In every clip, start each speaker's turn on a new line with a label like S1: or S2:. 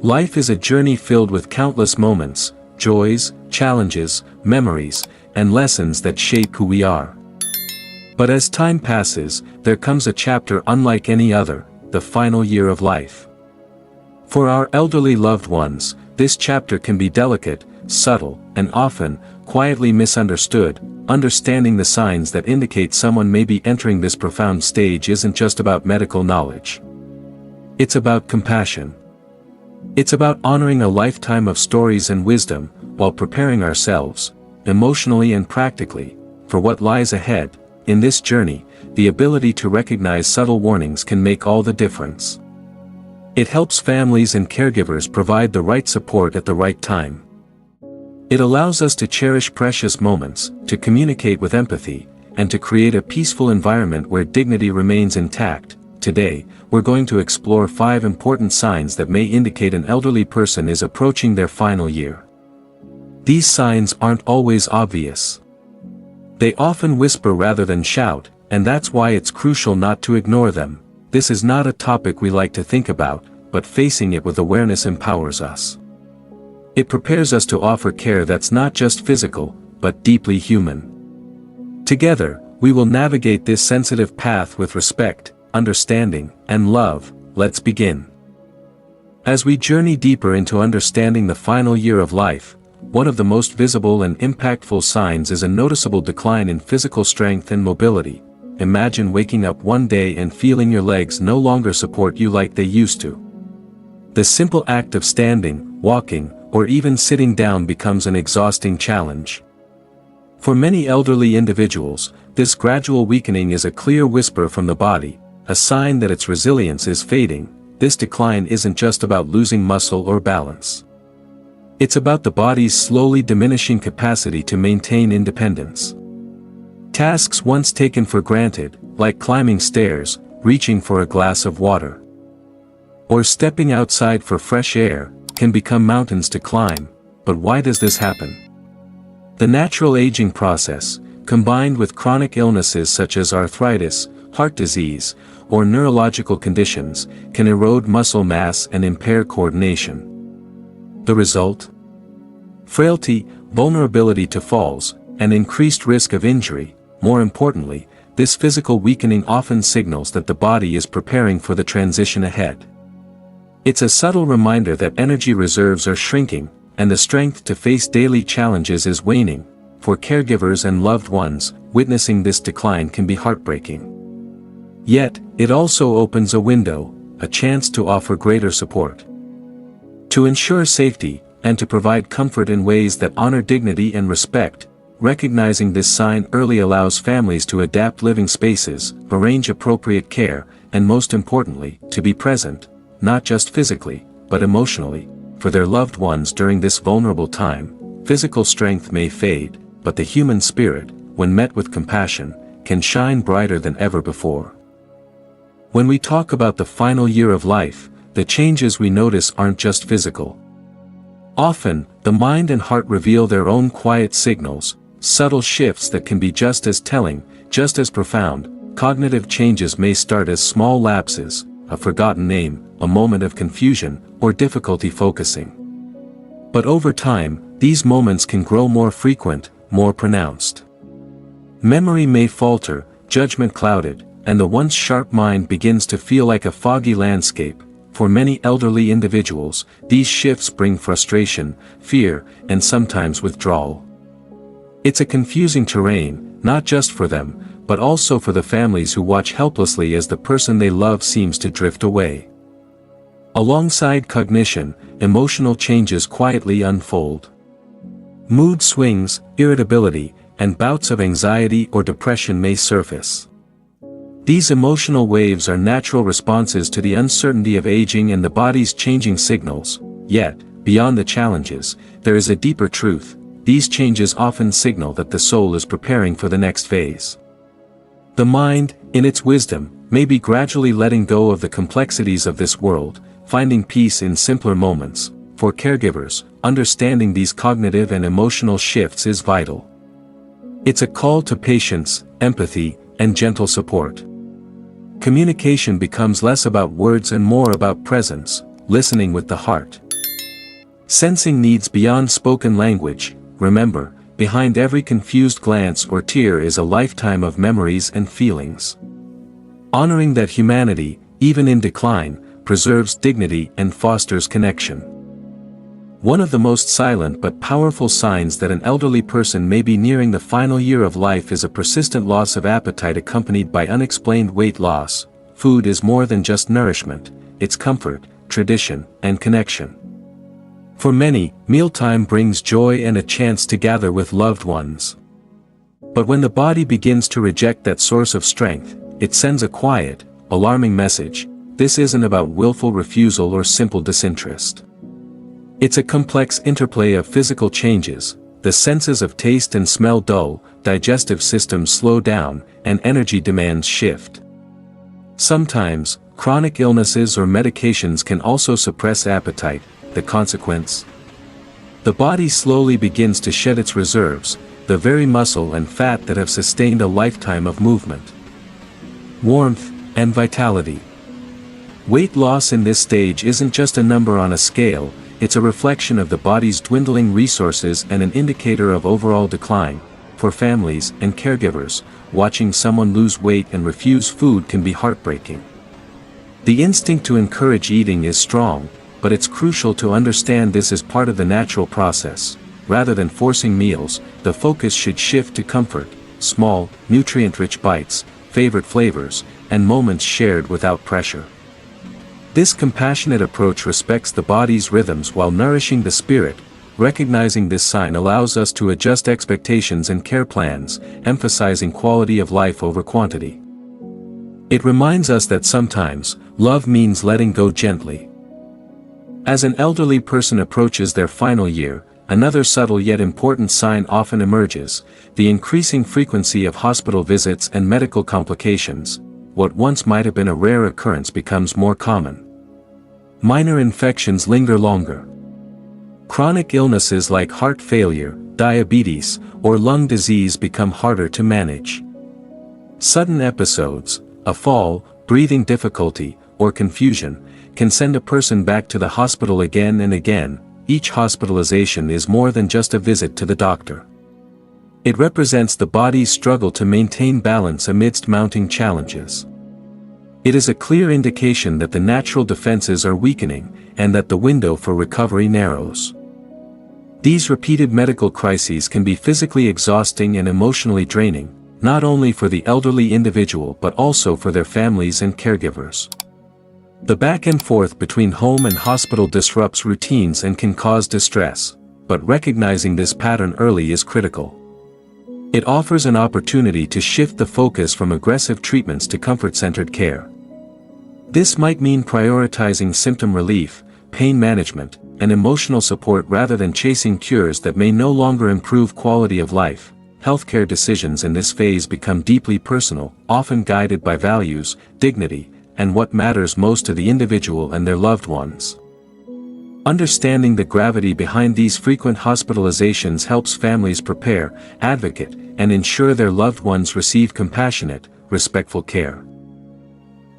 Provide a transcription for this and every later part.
S1: Life is a journey filled with countless moments, joys, challenges, memories, and lessons that shape who we are. But as time passes, there comes a chapter unlike any other, the final year of life. For our elderly loved ones, this chapter can be delicate, subtle, and often, quietly misunderstood. Understanding the signs that indicate someone may be entering this profound stage isn't just about medical knowledge. It's about compassion. It's about honoring a lifetime of stories and wisdom, while preparing ourselves, emotionally and practically, for what lies ahead. In this journey, the ability to recognize subtle warnings can make all the difference. It helps families and caregivers provide the right support at the right time. It allows us to cherish precious moments, to communicate with empathy, and to create a peaceful environment where dignity remains intact. Today, we're going to explore 5 important signs that may indicate an elderly person is approaching their final year. These signs aren't always obvious. They often whisper rather than shout, and that's why it's crucial not to ignore them. This is not a topic we like to think about, but facing it with awareness empowers us. It prepares us to offer care that's not just physical, but deeply human. Together, we will navigate this sensitive path with respect, understanding, and love. Let's begin. As we journey deeper into understanding the final year of life, one of the most visible and impactful signs is a noticeable decline in physical strength and mobility. Imagine waking up one day and feeling your legs no longer support you like they used to. The simple act of standing, walking, or even sitting down becomes an exhausting challenge. For many elderly individuals, this gradual weakening is a clear whisper from the body, a sign that its resilience is fading. This decline isn't just about losing muscle or balance. It's about the body's slowly diminishing capacity to maintain independence. Tasks once taken for granted, like climbing stairs, reaching for a glass of water, or stepping outside for fresh air, can become mountains to climb. But why does this happen? The natural aging process, combined with chronic illnesses such as arthritis, heart disease, or neurological conditions, can erode muscle mass and impair coordination. The result? Frailty, vulnerability to falls, and increased risk of injury. More importantly, this physical weakening often signals that the body is preparing for the transition ahead. It's a subtle reminder that energy reserves are shrinking, and the strength to face daily challenges is waning. For caregivers and loved ones, witnessing this decline can be heartbreaking. Yet, it also opens a window, a chance to offer greater support, to ensure safety, and to provide comfort in ways that honor dignity and respect. Recognizing this sign early allows families to adapt living spaces, arrange appropriate care, and most importantly, to be present, not just physically, but emotionally, for their loved ones during this vulnerable time. Physical strength may fade, but the human spirit, when met with compassion, can shine brighter than ever before. When we talk about the final year of life, the changes we notice aren't just physical. Often, the mind and heart reveal their own quiet signals, subtle shifts that can be just as telling, just as profound. Cognitive changes may start as small lapses, a forgotten name, a moment of confusion, or difficulty focusing. But over time, these moments can grow more frequent, more pronounced. Memory may falter, judgment clouded, and the once sharp mind begins to feel like a foggy landscape. For many elderly individuals, these shifts bring frustration, fear, and sometimes withdrawal. It's a confusing terrain, not just for them, but also for the families who watch helplessly as the person they love seems to drift away. Alongside cognition, emotional changes quietly unfold. Mood swings, irritability, and bouts of anxiety or depression may surface. These emotional waves are natural responses to the uncertainty of aging and the body's changing signals. Yet, beyond the challenges, there is a deeper truth. These changes often signal that the soul is preparing for the next phase. The mind, in its wisdom, may be gradually letting go of the complexities of this world, finding peace in simpler moments. For caregivers, understanding these cognitive and emotional shifts is vital. It's a call to patience, empathy, and gentle support. Communication becomes less about words and more about presence, listening with the heart, Sensing needs beyond spoken language. Remember, behind every confused glance or tear is a lifetime of memories and feelings. Honoring that humanity, even in decline, preserves dignity and fosters connection. One of the most silent but powerful signs that an elderly person may be nearing the final year of life is a persistent loss of appetite accompanied by unexplained weight loss. Food is more than just nourishment, it's comfort, tradition, and connection. For many, mealtime brings joy and a chance to gather with loved ones. But when the body begins to reject that source of strength, it sends a quiet, alarming message. This isn't about willful refusal or simple disinterest. It's a complex interplay of physical changes. The senses of taste and smell dull, digestive systems slow down, and energy demands shift. Sometimes, chronic illnesses or medications can also suppress appetite. The consequence? The body slowly begins to shed its reserves, the very muscle and fat that have sustained a lifetime of movement. Warmth and vitality. Weight loss in this stage isn't just a number on a scale, it's a reflection of the body's dwindling resources and an indicator of overall decline. For families and caregivers, watching someone lose weight and refuse food can be heartbreaking. The instinct to encourage eating is strong, but it's crucial to understand this as part of the natural process. Rather than forcing meals, the focus should shift to comfort, small, nutrient-rich bites, favorite flavors, and moments shared without pressure. This compassionate approach respects the body's rhythms while nourishing the spirit. Recognizing this sign allows us to adjust expectations and care plans, emphasizing quality of life over quantity. It reminds us that sometimes, love means letting go gently. As an elderly person approaches their final year, another subtle yet important sign often emerges: the increasing frequency of hospital visits and medical complications. What once might have been a rare occurrence becomes more common. Minor infections linger longer. Chronic illnesses like heart failure, diabetes, or lung disease become harder to manage. Sudden episodes, a fall, breathing difficulty, or confusion, can send a person back to the hospital again and again. Each hospitalization is more than just a visit to the doctor. It represents the body's struggle to maintain balance amidst mounting challenges. It is a clear indication that the natural defenses are weakening, and that the window for recovery narrows. These repeated medical crises can be physically exhausting and emotionally draining, not only for the elderly individual but also for their families and caregivers. The back and forth between home and hospital disrupts routines and can cause distress, but recognizing this pattern early is critical. It offers an opportunity to shift the focus from aggressive treatments to comfort-centered care. This might mean prioritizing symptom relief, pain management, and emotional support rather than chasing cures that may no longer improve quality of life. Healthcare decisions in this phase become deeply personal, often guided by values, dignity, and what matters most to the individual and their loved ones. Understanding the gravity behind these frequent hospitalizations helps families prepare, advocate, and ensure their loved ones receive compassionate, respectful care.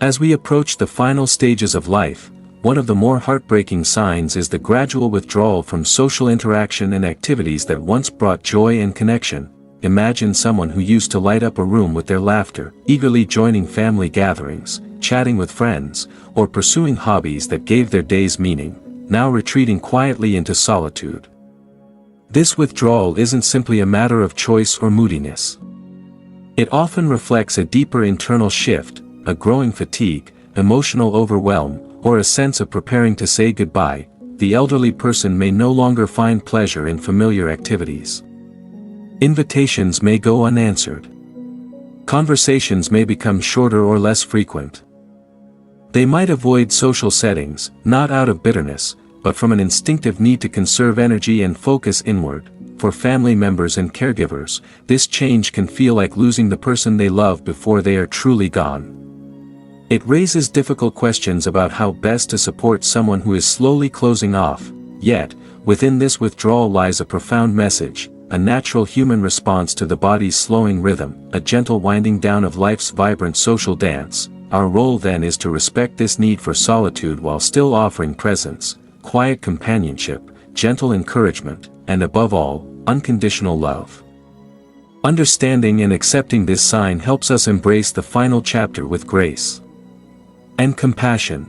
S1: As we approach the final stages of life, one of the more heartbreaking signs is the gradual withdrawal from social interaction and activities that once brought joy and connection. Imagine someone who used to light up a room with their laughter, eagerly joining family gatherings, chatting with friends, or pursuing hobbies that gave their days meaning, now retreating quietly into solitude. This withdrawal isn't simply a matter of choice or moodiness. It often reflects a deeper internal shift, a growing fatigue, emotional overwhelm, or a sense of preparing to say goodbye. The elderly person may no longer find pleasure in familiar activities. Invitations may go unanswered. Conversations may become shorter or less frequent. They might avoid social settings, not out of bitterness, but from an instinctive need to conserve energy and focus inward. For family members and caregivers, this change can feel like losing the person they love before they are truly gone. It raises difficult questions about how best to support someone who is slowly closing off. Yet, within this withdrawal lies a profound message, a natural human response to the body's slowing rhythm, a gentle winding down of life's vibrant social dance. Our role then is to respect this need for solitude while still offering presence, quiet companionship, gentle encouragement, and above all, unconditional love. Understanding and accepting this sign helps us embrace the final chapter with grace and compassion.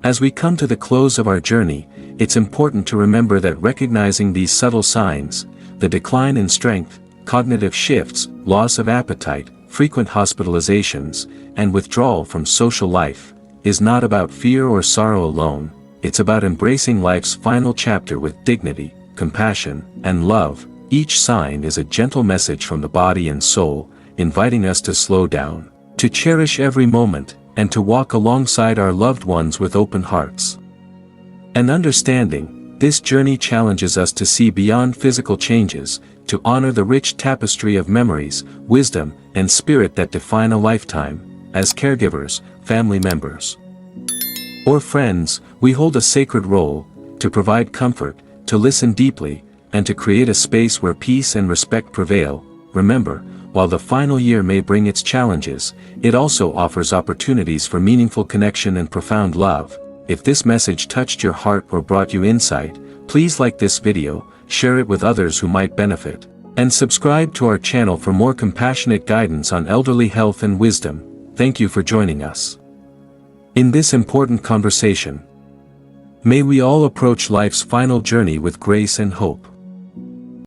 S1: As we come to the close of our journey, it's important to remember that recognizing these subtle signs, the decline in strength, cognitive shifts, loss of appetite, frequent hospitalizations, and withdrawal from social life, is not about fear or sorrow alone. It's about embracing life's final chapter with dignity, compassion, and love. Each sign is a gentle message from the body and soul, inviting us to slow down, to cherish every moment, and to walk alongside our loved ones with open hearts. And understanding, this journey challenges us to see beyond physical changes, to honor the rich tapestry of memories, wisdom, and spirit that define a lifetime. As caregivers, family members, or friends, we hold a sacred role, to provide comfort, to listen deeply, and to create a space where peace and respect prevail. Remember, while the final year may bring its challenges, it also offers opportunities for meaningful connection and profound love. If this message touched your heart or brought you insight, please like this video, share it with others who might benefit, and subscribe to our channel for more compassionate guidance on elderly health and wisdom. Thank you for joining us in this important conversation. May we all approach life's final journey with grace and hope.